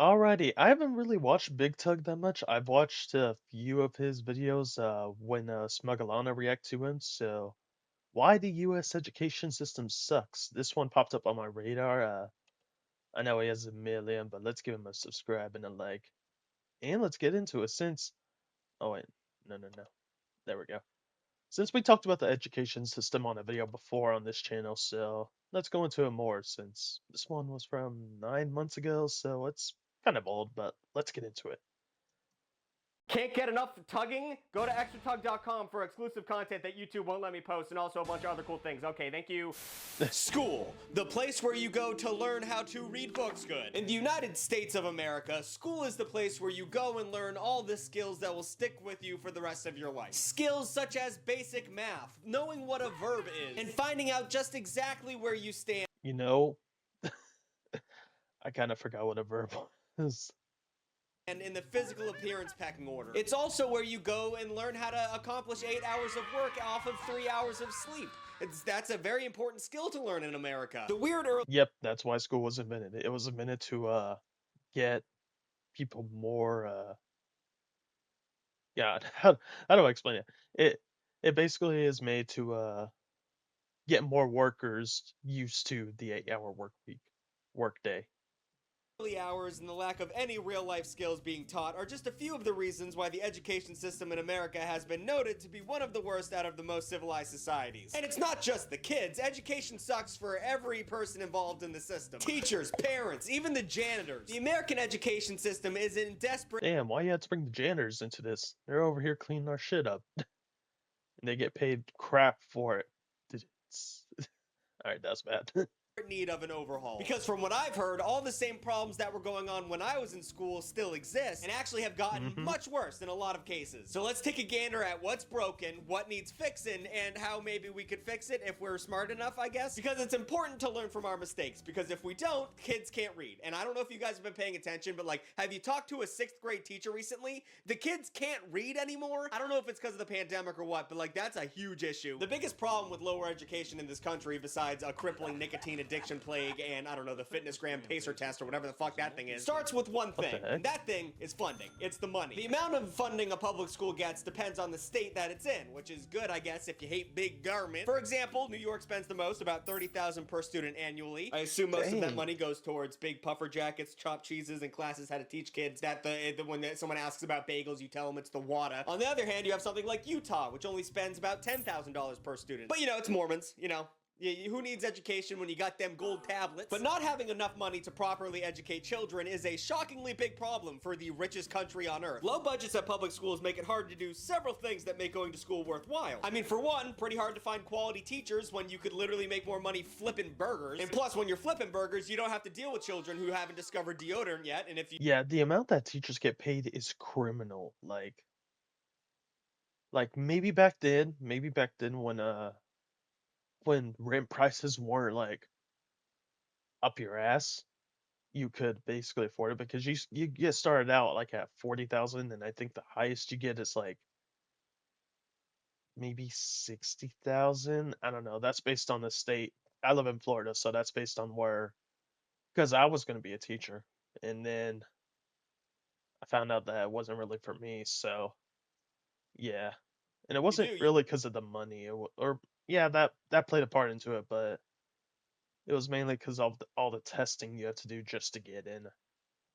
Alrighty, I haven't really watched Big Tug that much. I've watched a few of his videos when Smugglana react to him, so why the US education system sucks. This one popped up on my radar. I know he has 1 million, but let's give him a subscribe and a like. And let's get into it since oh wait, no. There we go. Since we talked about the education system on a video before on this channel, so let's go into it more since this one was from 9 months ago, so it's kind of old, but let's get into it. Can't get enough tugging? Go to extratug.com for exclusive content that YouTube won't let me post and also a bunch of other cool things. Okay, thank you. School, the place where you go to learn how to read books good. In the United States of America, school is the place where you go and learn all the skills that will stick with you for the rest of your life. Skills such as basic math, knowing what a verb is, and finding out just exactly where you stand. You know, I kind of forgot what a verb was. And in the physical appearance pecking order. It's also where you go and learn how to accomplish 8 hours of work off of 3 hours of sleep. That's a very important skill to learn in America. The weird early Yep, that's why school was invented. It was invented to get people more yeah, how do I explain it? It basically is made to get more workers used to the 8-hour work day. hours and the lack of any real life skills being taught are just a few of the reasons why the education system in America has been noted to be one of the worst out of the most civilized societies. And it's not just the kids, education sucks for every person involved in the system. Teachers, parents, even the janitors. The American education system is in desperate Damn, why you had to bring the janitors into this? They're over here cleaning our shit up. And they get paid crap for it. Alright, that's bad. need of an overhaul. Because from what I've heard, all the same problems that were going on when I was in school still exist and actually have gotten much worse in a lot of cases. So let's take a gander at what's broken, what needs fixing, and how maybe we could fix it if we're smart enough, I guess. Because it's important to learn from our mistakes, because if we don't, kids can't read. And I don't know if you guys have been paying attention, but like, have you talked to a 6th grade teacher recently? The kids can't read anymore. I don't know if it's because of the pandemic or what, but like, that's a huge issue. The biggest problem with lower education in this country, besides a crippling nicotine addiction plague and, I don't know, the FitnessGram pacer test or whatever the fuck that thing is, starts with one thing, and that thing is funding. It's the money. The amount of funding a public school gets depends on the state that it's in, which is good, I guess, if you hate big government. For example, New York spends the most, about $30,000 per student annually. I assume most of that money goes towards big puffer jackets, chopped cheeses, and classes how to teach kids that when someone asks about bagels, you tell them it's the water. On the other hand, you have something like Utah, which only spends about $10,000 per student. But you know, it's Mormons, you know. Who needs education when you got them gold tablets? But not having enough money to properly educate children is a shockingly big problem for the richest country on earth. Low budgets at public schools make it hard to do several things that make going to school worthwhile. I mean, for one, pretty hard to find quality teachers when you could literally make more money flipping burgers. And plus, when you're flipping burgers, you don't have to deal with children who haven't discovered deodorant yet, and if you— Yeah, the amount that teachers get paid is criminal. Like maybe back then when rent prices weren't like up your ass, you could basically afford it because you get started out like at 40,000, and I think the highest you get is like maybe 60,000. I don't know. That's based on the state. I live in Florida, so that's based on where, because I was going to be a teacher, and then I found out that it wasn't really for me. So yeah, and it wasn't really because of the money, or yeah, that played a part into it, but it was mainly because of all the testing you have to do just to get in.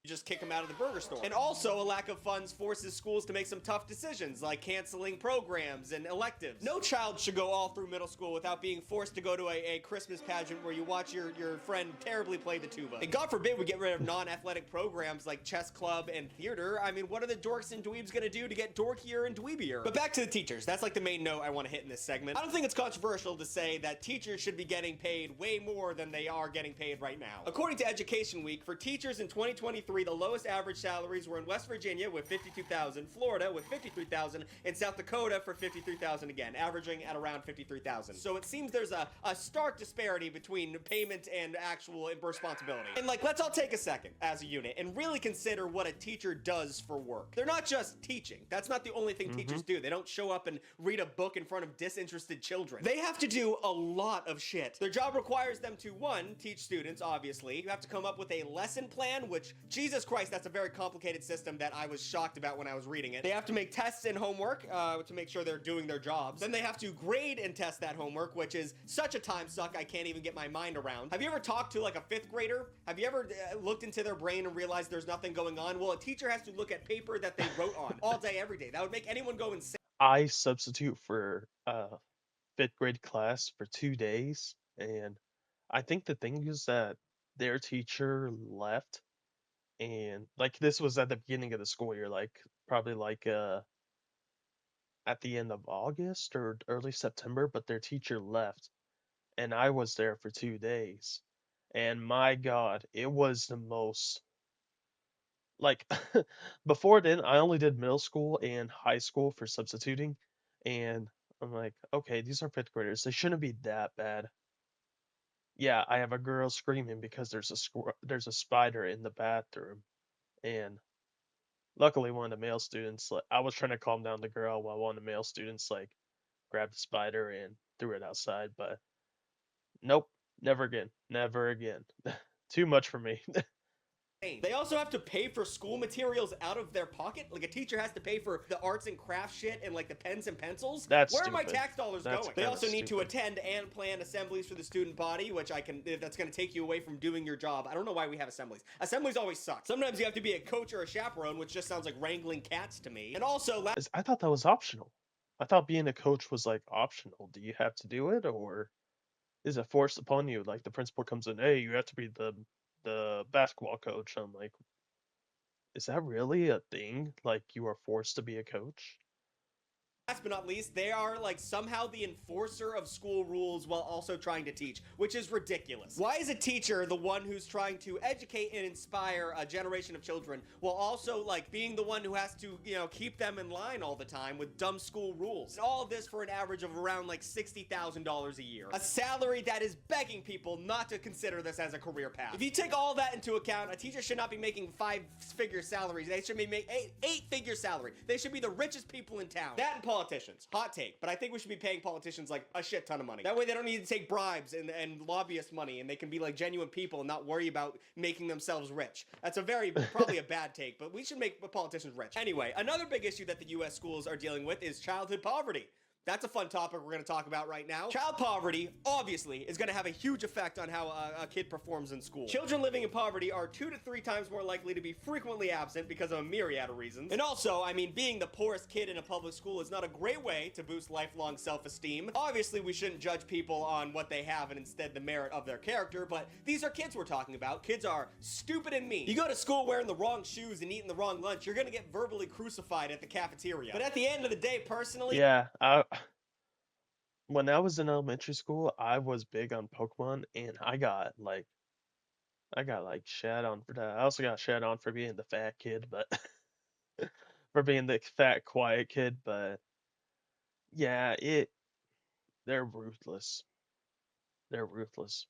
just kick them out of the burger store. And also, a lack of funds forces schools to make some tough decisions, like canceling programs and electives. No child should go all through middle school without being forced to go to a Christmas pageant where you watch your friend terribly play the tuba. And God forbid we get rid of non-athletic programs like chess club and theater. I mean, what are the dorks and dweebs gonna do to get dorkier and dweebier? But back to the teachers. That's like the main note I want to hit in this segment. I don't think it's controversial to say that teachers should be getting paid way more than they are getting paid right now. According to Education Week, for teachers in 2023, the lowest average salaries were in West Virginia with $52,000, Florida with $53,000, and South Dakota for $53,000 again, averaging at around $53,000. So it seems there's a stark disparity between payment and actual responsibility. And like, let's all take a second as a unit and really consider what a teacher does for work. They're not just teaching. That's not the only thing teachers do. They don't show up and read a book in front of disinterested children. They have to do a lot of shit. Their job requires them to, one, teach students, obviously. You have to come up with a lesson plan, which Jesus Christ, that's a very complicated system that I was shocked about when I was reading it. They have to make tests and homework to make sure they're doing their jobs. Then they have to grade and test that homework, which is such a time suck I can't even get my mind around. Have you ever talked to like a 5th grader? Have you ever looked into their brain and realized there's nothing going on? Well, a teacher has to look at paper that they wrote on all day, every day. That would make anyone go insane. I substitute for fifth grade class for 2 days, and I think the thing is that their teacher left, and like this was at the beginning of the school year, like probably like at the end of August or early September, but their teacher left, and I was there for 2 days, and my God, it was the most like before then I only did middle school and high school for substituting, and I'm like, okay, these are fifth graders, they shouldn't be that bad. Yeah, I have a girl screaming because there's a spider in the bathroom, and luckily one of the male students, like, I was trying to calm down the girl while one of the male students like grabbed the spider and threw it outside, but nope, never again, never again. Too much for me. They also have to pay for school materials out of their pocket. Like a teacher has to pay for the arts and crafts shit and like the pens and pencils. That's Where are my stupid. tax dollars That's going? They kinda also need to stupid. attend and plan assemblies for the student body, which that's going to take you away from doing your job. I don't know why we have assemblies. Assemblies always suck. Sometimes you have to be a coach or a chaperone, which just sounds like wrangling cats to me. And also, I thought that was optional. I thought being a coach was like optional. Do you have to do it, or is it forced upon you? Like the principal comes in, hey, you have to be the basketball coach. I'm like, is that really a thing? Like you are forced to be a coach? last but not least, they are like somehow the enforcer of school rules while also trying to teach, which is ridiculous. Why is a teacher the one who's trying to educate and inspire a generation of children while also like being the one who has to, keep them in line all the time with dumb school rules? And all of this for an average of around like $60,000 a year. A salary that is begging people not to consider this as a career path. If you take all that into account, a teacher should not be making 5-figure salaries. They should be making 8-figure salary. They should be the richest people in town. That and politicians. Hot take. But I think we should be paying politicians like a shit ton of money. That way they don't need to take bribes and lobbyist money, and they can be like genuine people and not worry about making themselves rich. That's probably a bad take, but we should make politicians rich. Anyway, another big issue that the US schools are dealing with is childhood poverty. That's a fun topic we're going to talk about right now. Child poverty, obviously, is going to have a huge effect on how a kid performs in school. Children living in poverty are 2 to 3 times more likely to be frequently absent because of a myriad of reasons. And also, being the poorest kid in a public school is not a great way to boost lifelong self-esteem. Obviously, we shouldn't judge people on what they have and instead the merit of their character, but these are kids we're talking about. Kids are stupid and mean. You go to school wearing the wrong shoes and eating the wrong lunch, you're going to get verbally crucified at the cafeteria. But at the end of the day, personally, Yeah, when I was in elementary school, I was big on Pokemon, and I got like shat on for that. I also got shat on for being the fat kid, but for being the fat quiet kid. But yeah, they're ruthless. They're ruthless.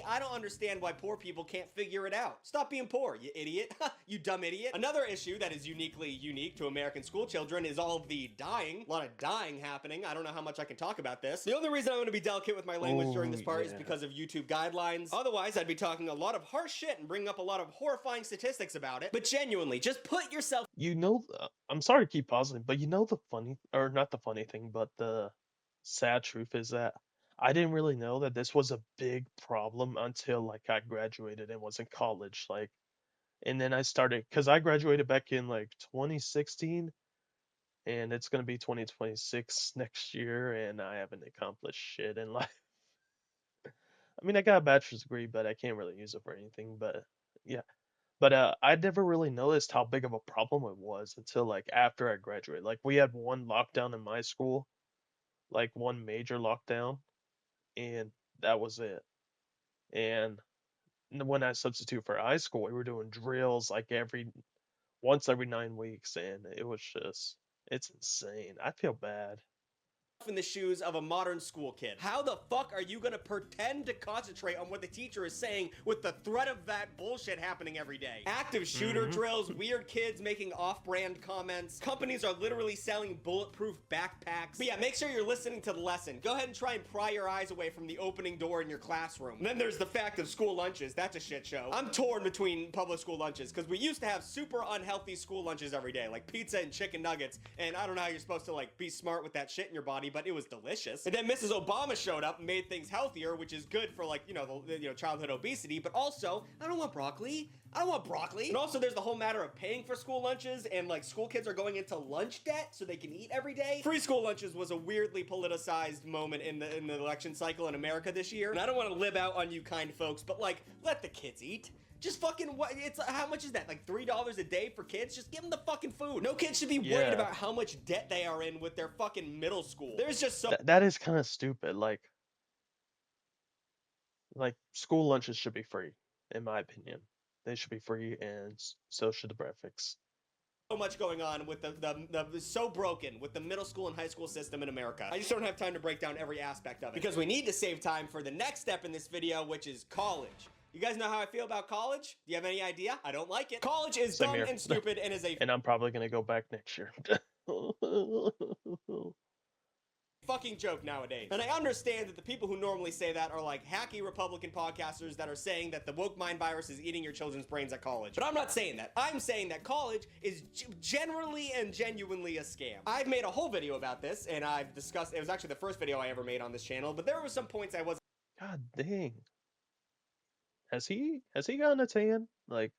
I don't understand why poor people can't figure it out. Stop being poor, you idiot. You dumb idiot. Another issue that is uniquely unique to American school children is all of the dying. A lot of dying happening. I don't know how much I can talk about this. The only reason I'm going to be delicate with my language during this part is because of YouTube guidelines. Otherwise, I'd be talking a lot of harsh shit and bringing up a lot of horrifying statistics about it. But genuinely, just put yourself. I'm sorry to keep pausing, but the funny, or not the funny thing, but the sad truth is that I didn't really know that this was a big problem until like I graduated and was in college. Like, and then I started, because I graduated back in like 2016, and it's gonna be 2026 next year, and I haven't accomplished shit in life. I got a bachelor's degree, but I can't really use it for anything. But yeah, but I never really noticed how big of a problem it was until like after I graduated. Like we had one lockdown in my school, like one major lockdown, and that was it. And when I substitute for high school, we were doing drills like once every 9 weeks, and it's insane. I feel bad. in the shoes of a modern school kid. How the fuck are you gonna pretend to concentrate on what the teacher is saying with the threat of that bullshit happening every day? Active shooter drills, weird kids making off-brand comments. Companies are literally selling bulletproof backpacks. But yeah, make sure you're listening to the lesson. Go ahead and try and pry your eyes away from the opening door in your classroom. And then there's the fact of school lunches. That's a shit show. I'm torn between public school lunches because we used to have super unhealthy school lunches every day, like pizza and chicken nuggets. And I don't know how you're supposed to like be smart with that shit in your body, but it was delicious. And then Mrs. Obama showed up and made things healthier, which is good for like, childhood obesity, but also, I don't want broccoli. I don't want broccoli. And also there's the whole matter of paying for school lunches and like school kids are going into lunch debt so they can eat every day. Free school lunches was a weirdly politicized moment in the election cycle in America this year. And I don't want to live out on you kind folks, but like, let the kids eat. Just fucking what? It's how much is that? Like $3 a day for kids? Just give them the fucking food. No kid should be worried about how much debt they are in with their fucking middle school. There's just so that is kind of stupid. Like school lunches should be free, in my opinion. They should be free, and so should the breakfast. much going on with the so broken with the middle school and high school system in America. I just don't have time to break down every aspect of it because we need to save time for the next step in this video, which is college. You guys know how I feel about college? Do you have any idea? I don't like it. College is dumb and stupid and is a and I'm probably gonna go back next year. fucking joke nowadays. And I understand that the people who normally say that are like hacky Republican podcasters that are saying that the woke mind virus is eating your children's brains at college. But I'm not saying that. I'm saying that college is generally and genuinely a scam. I've made a whole video about this and I've discussed, it was actually the first video I ever made on this channel, but there were some points I wasn't. God dang. Has he gotten a tan? Like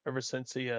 ever since he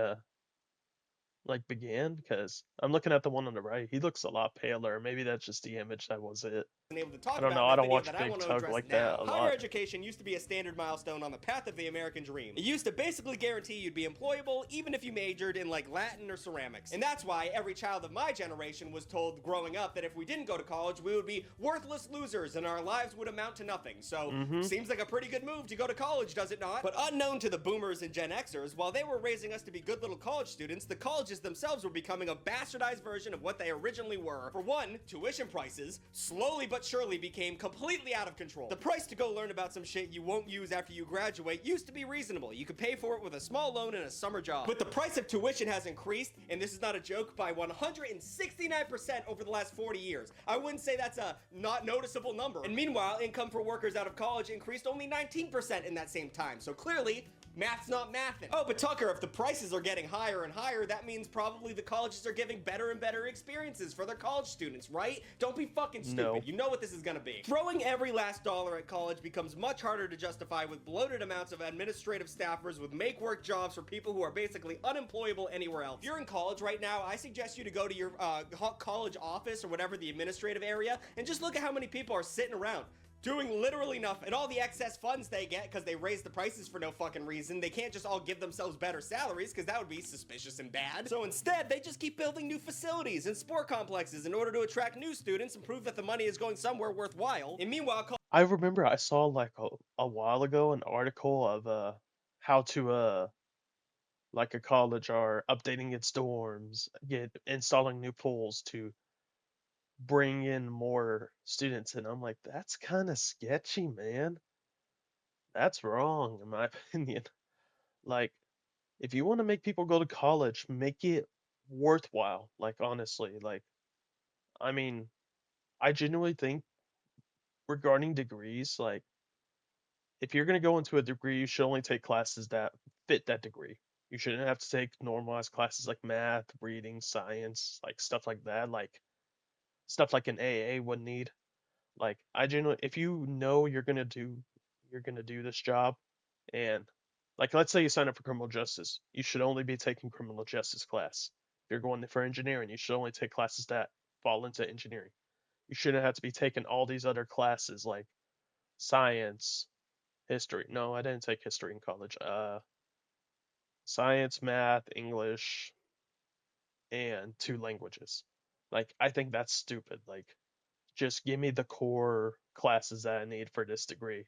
began? Because I'm looking at the one on the right. He looks a lot paler. Maybe that's just the image. That was it. Able to talk I don't about know. I don't video watch that I Big want to Tug address like now. that a Higher lot. education used to be a standard milestone on the path of the American dream. It used to basically guarantee you'd be employable even if you majored in like Latin or ceramics. And that's why every child of my generation was told growing up that if we didn't go to college, we would be worthless losers and our lives would amount to nothing. So seems like a pretty good move to go to college, does it not? But unknown to the boomers and Gen Xers, while they were raising us to be good little college students, the colleges themselves were becoming a bastardized version of what they originally were. For one, tuition prices slowly but surely became completely out of control. The price to go learn about some shit you won't use after you graduate used to be reasonable. You could pay for it with a small loan and a summer job. But the price of tuition has increased, and this is not a joke, by 169% over the last 40 years. I wouldn't say that's a not noticeable number. And meanwhile, income for workers out of college increased only 19% in that same time. So clearly, math's not mathin'. Oh, but Tucker, if the prices are getting higher and higher, that means probably the colleges are giving better and better experiences for their college students, right? Don't be fucking stupid. No. You know what this is gonna be. Throwing every last dollar at college becomes much harder to justify with bloated amounts of administrative staffers with make-work jobs for people who are basically unemployable anywhere else. If you're in college right now, I suggest you to go to your college office or whatever the administrative area and just look at how many people are sitting around doing literally nothing. And all the excess funds they get because they raise the prices for no fucking reason. They can't just all give themselves better salaries because that would be suspicious and bad. So instead, they just keep building new facilities and sport complexes in order to attract new students and prove that the money is going somewhere worthwhile. And meanwhile, I remember I saw like a while ago an article of how to like a college are updating its dorms, installing new pools to bring in more students, and I'm like, that's kind of sketchy, man. That's wrong, in my opinion. Like, if you want to make people go to college, make it worthwhile. Like, honestly, like, I mean, I genuinely think regarding degrees, like, if you're going to go into a degree, you should only take classes that fit that degree. You shouldn't have to take normalized classes like math, reading, science, like stuff like that, like stuff like an AA would need. Like, I genuinely, if you know you're gonna do this job, and like, let's say you sign up for criminal justice, you should only be taking criminal justice class. If you're going for engineering, you should only take classes that fall into engineering. You shouldn't have to be taking all these other classes like science, history. No, I didn't take history in college. Science, math, English, and two languages. Like, I think that's stupid. Like, just give me the core classes that I need for this degree.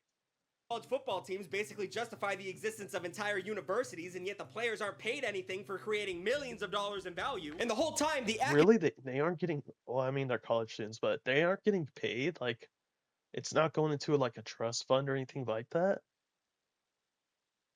college football teams basically justify the existence of entire universities, and yet the players aren't paid anything for creating millions of dollars in value. And the whole time, the Really? They aren't getting, well, I mean, they're college students, but they aren't getting paid? Like, it's not going into like a trust fund or anything like that?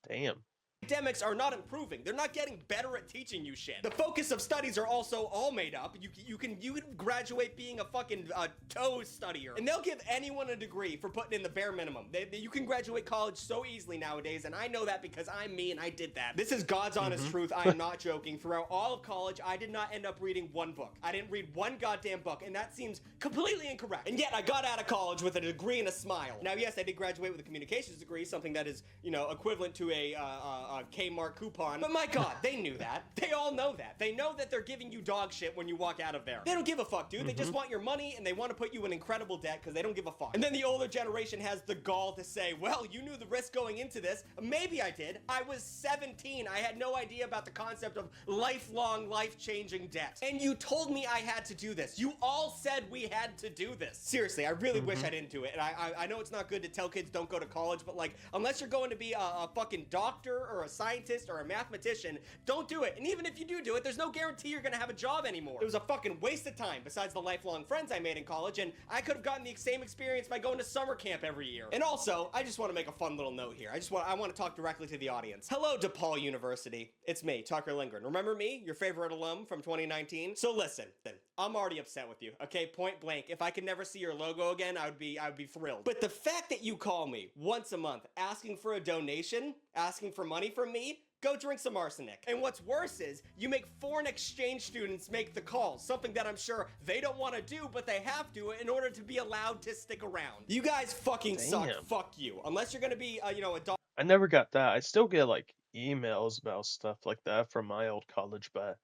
Damn. academics are not improving. They're not getting better at teaching you shit. The focus of studies are also all made up. You can graduate being a fucking toe studier, and they'll give anyone a degree for putting in the bare minimum. You can graduate college so easily nowadays, and I know that because I'm me and I did that. This is God's honest truth. I am not joking. Throughout all of college, I did not end up reading one book. I didn't read one goddamn book, and that seems completely incorrect. And yet I got out of college with a degree and a smile. Now, yes, I did graduate with a communications degree, something that is, you know, equivalent to a Kmart coupon. But my God, they knew that. They all know that. They know that they're giving you dog shit when you walk out of there. They don't give a fuck, dude. They just want your money, and they want to put you in incredible debt because they don't give a fuck. And then the older generation has the gall to say, well, you knew the risk going into this. Maybe I did. I was 17. I had no idea about the concept of lifelong, life-changing debt. And you told me I had to do this. You all said we had to do this. Seriously, I really wish I didn't do it. And I know it's not good to tell kids don't go to college, but like, unless you're going to be a fucking doctor or a scientist or a mathematician, don't do it. And even if you do it, there's no guarantee you're gonna have a job anymore. It was a fucking waste of time besides the lifelong friends I made in college, and I could have gotten the same experience by going to summer camp every year. And also, I just want to make a fun little note here. I want to talk directly to the audience. Hello, DePaul University. It's me, Tucker Lindgren. Remember me, your favorite alum from 2019? So listen, then, I'm already upset with you, okay? Point blank. If I could never see your logo again, I would be thrilled. But the fact that you call me once a month asking for a donation, asking for money from me, go drink some arsenic. And what's worse is, you make foreign exchange students make the calls, something that I'm sure they don't want to do, but they have to in order to be allowed to stick around. You guys fucking suck. Fuck you. Unless you're gonna be, you know, a dog. I never got that. I still get like emails about stuff like that from my old college, but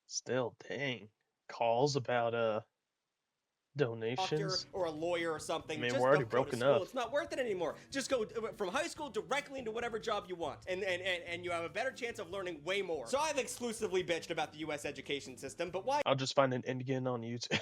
still, dang. Calls about donations. Doctor or a lawyer or something. I mean, just we're already don't go to broken school. up. It's not worth it anymore. Just go from high school directly into whatever job you want, and you have a better chance of learning way more. So I've exclusively bitched about the U.S. education system, but why? I'll just find an Indian on YouTube.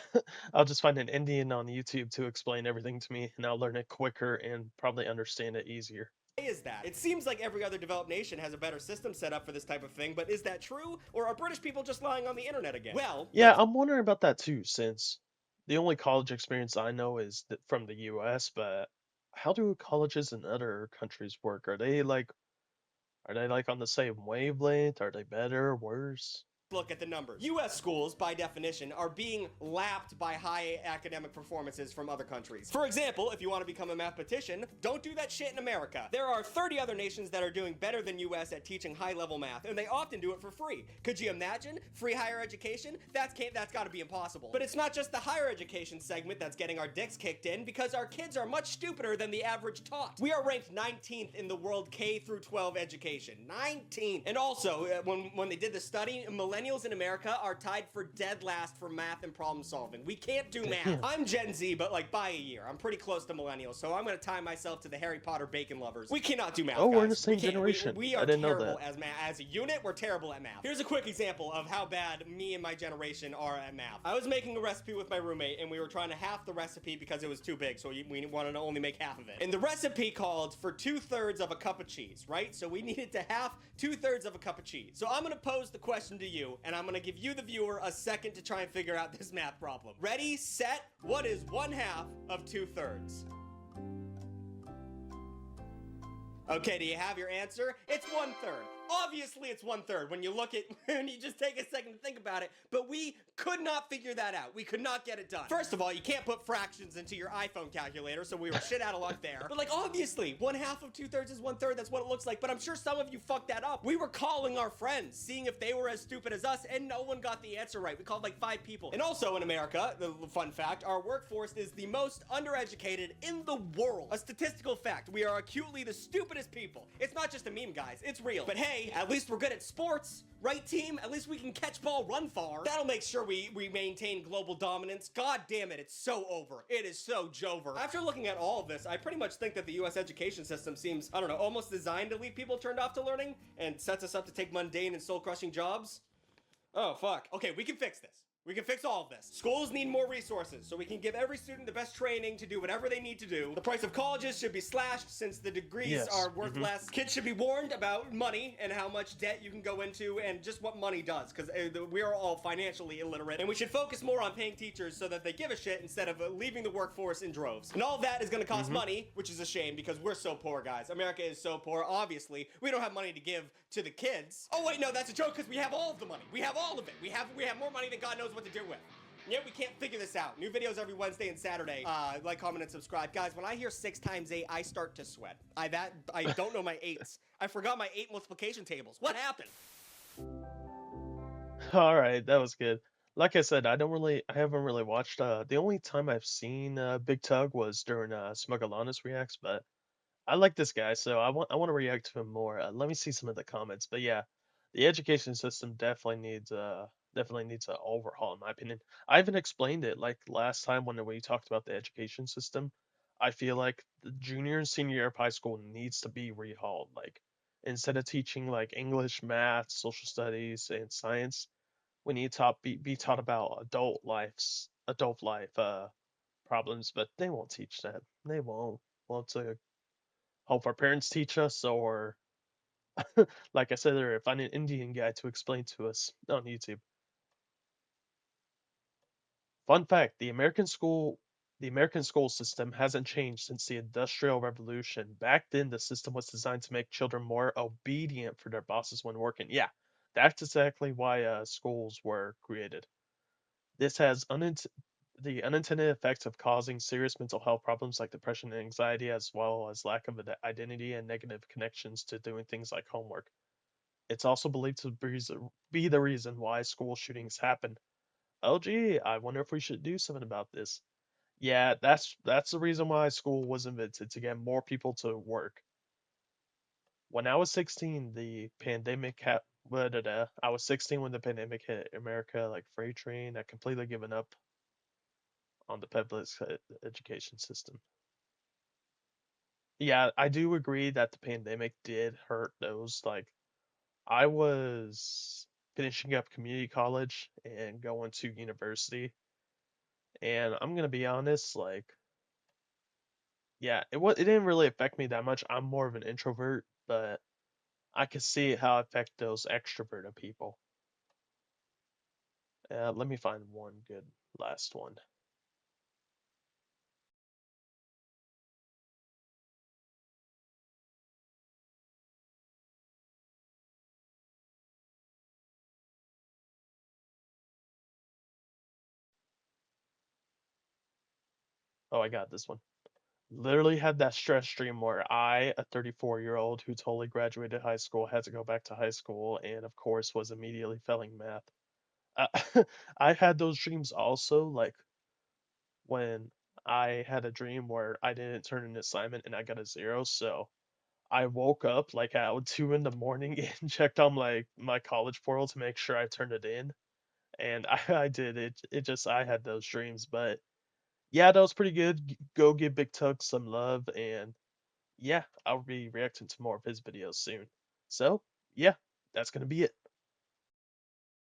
I'll just find an Indian on YouTube to explain everything to me, and I'll learn it quicker and probably understand it easier. Is that? It seems like every other developed nation has a better system set up for this type of thing, but is that true? Or are British people just lying on the internet again? Well, yeah, I'm wondering about that too, since the only college experience I know is from the US, but how do colleges in other countries work? Are they like on the same wavelength? Are they better, worse? look at the numbers. U.S. schools, by definition, are being lapped by high academic performances from other countries. For example, if you want to become a mathematician, don't do that shit in America. There are 30 other nations that are doing better than U.S. at teaching high-level math, and they often do it for free. Could you imagine? Free higher education? That's got to be impossible. But it's not just the higher education segment that's getting our dicks kicked in, because our kids are much stupider than the average taught. We are ranked 19th in the world K through 12 education. 19th! And also, when they did the study, millennials in America are tied for dead last for math and problem solving. We can't do math. I'm Gen Z, but like by a year. I'm pretty close to millennials, so I'm gonna tie myself to the Harry Potter bacon lovers. We cannot do math, Oh, guys. we're in the same generation. We are I didn't know terrible that. as math. As a unit, we're terrible at math. Here's a quick example of how bad me and my generation are at math. I was making a recipe with my roommate, and we were trying to half the recipe because it was too big, so we wanted to only make half of it. And the recipe called for 2/3 of a cup of cheese, right? So we needed to half 2/3 of a cup of cheese. So I'm gonna pose the question to you, and I'm gonna give you, the viewer, a second to try and figure out this math problem. Ready, set, what is 1/2 of 2/3? Okay, do you have your answer? It's 1/3. Obviously, it's 1/3 when you look at, when you just take a second to think about it, but we could not figure that out. We could not get it done. First of all, you can't put fractions into your iPhone calculator, so we were shit out of luck there. But like, obviously, 1/2 of 2/3 is 1/3. That's what it looks like, but I'm sure some of you fucked that up. We were calling our friends, seeing if they were as stupid as us, and no one got the answer right. We called like 5 people. And also in America, the fun fact, our workforce is the most undereducated in the world. A statistical fact, we are acutely the stupidest people. It's not just a meme, guys. It's real. But hey, at least we're good at sports, right, team? At least we can catch ball, run far. That'll make sure we maintain global dominance. God damn it, it's so over. It is so jover. After looking at all of this, I pretty much think that the U.S. education system seems, I don't know, almost designed to leave people turned off to learning and sets us up to take mundane and soul-crushing jobs. Oh, fuck. Okay, we can fix this. We can fix all of this. Schools need more resources, so we can give every student the best training to do whatever they need to do. The price of colleges should be slashed since the degrees Yes. are worth less. Kids should be warned about money and how much debt you can go into and just what money does, because we are all financially illiterate. And we should focus more on paying teachers so that they give a shit instead of leaving the workforce in droves. And all of that is going to cost money, which is a shame because we're so poor, guys. America is so poor. Obviously, we don't have money to give to the kids. Oh wait, no, that's a joke because we have all of the money. We have all of it. We have more money than God knows what to do with. Yeah, we can't figure this out. New videos every Wednesday and Saturday. Like, comment, and subscribe. Guys, when I hear 6 times 8, I start to sweat. I don't know my 8s. I forgot my 8 multiplication tables. What happened? All right, that was good. Like I said, I haven't really watched. The only time I've seen Big Tug was during Smuggalana's reacts, but I like this guy, so I want to react to him more. Let me see some of the comments. But yeah, the education system definitely needs an overhaul in my opinion. I even explained it like last time when we talked about the education system. I feel like the junior and senior year of high school needs to be rehauled. Like instead of teaching like English, math, social studies, and science, we need to be taught about adult life problems. But they won't teach that. They won't. Well, it's a hope our parents teach us, or like I said, or find an Indian guy to explain to us on YouTube. Fun fact: the American school system hasn't changed since the Industrial Revolution. Back then, the system was designed to make children more obedient for their bosses when working. Yeah, that's exactly why schools were created. This has the unintended effects of causing serious mental health problems like depression and anxiety, as well as lack of identity and negative connections to doing things like homework. It's also believed to be the reason why school shootings happen. Oh gee, I wonder if we should do something about this. Yeah, that's the reason why school was invented, to get more people to work. When I was 16, the pandemic I was 16 when the pandemic hit America like freight train. I completely given up on the public education system. Yeah, I do agree that the pandemic did hurt those. Like I was finishing up community college and going to university, and I'm gonna be honest, like yeah, it didn't really affect me that much. I'm more of an introvert, but I could see how it affect those extroverted people. Let me find one good last one. Oh, I got this one. Literally had that stress dream where I, a 34-year-old who totally graduated high school, had to go back to high school and of course was immediately failing math. Uh, I had those dreams also, like when I had a dream where I didn't turn an assignment and I got a zero, so I woke up like at 2 in the morning and checked on like my college portal to make sure I turned it in, and I did it. It just I had those dreams, but yeah, that was pretty good. Go give Big Tug some love, and yeah, I'll be reacting to more of his videos soon. So yeah, that's gonna be it.